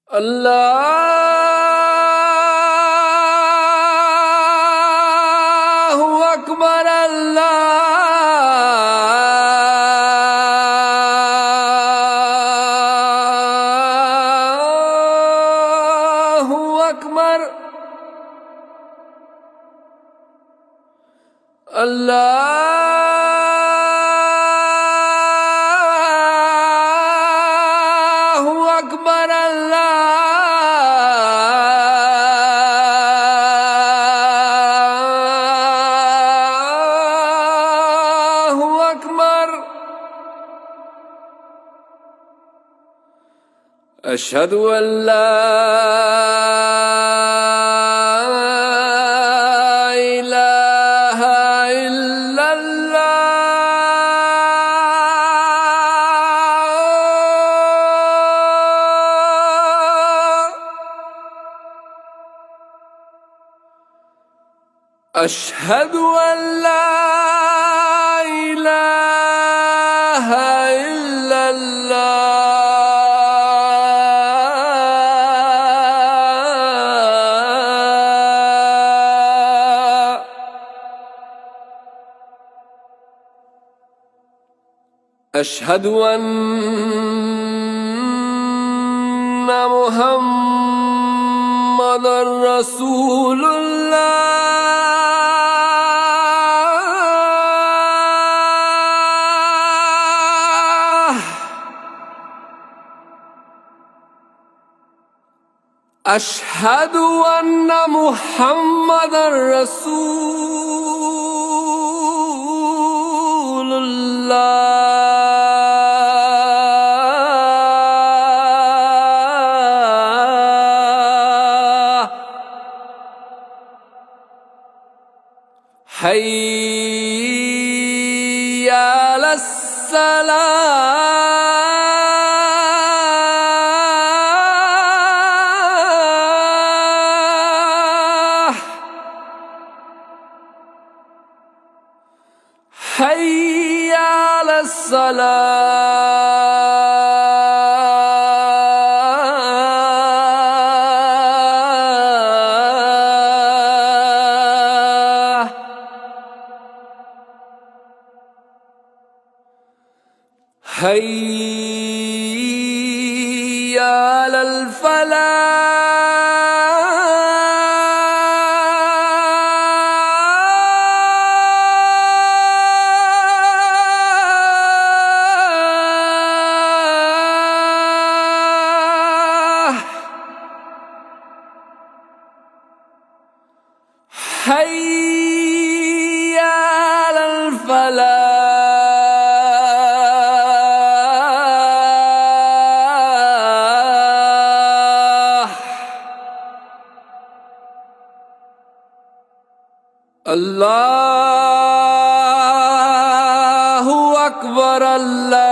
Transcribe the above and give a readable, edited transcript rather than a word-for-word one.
الله أكبر. الله أكبر. الله أكبر. الله أكبر. أشهد أن لا إله إلا الله. أشهد أن لا إله إلا الله. أشهد أن محمدًا رسول الله. أشهد أن محمدًا رسول الله. حي على الصلاة. حي على الصلاة. حي على الفلاح. حي على الفلاح. الله أكبر. الله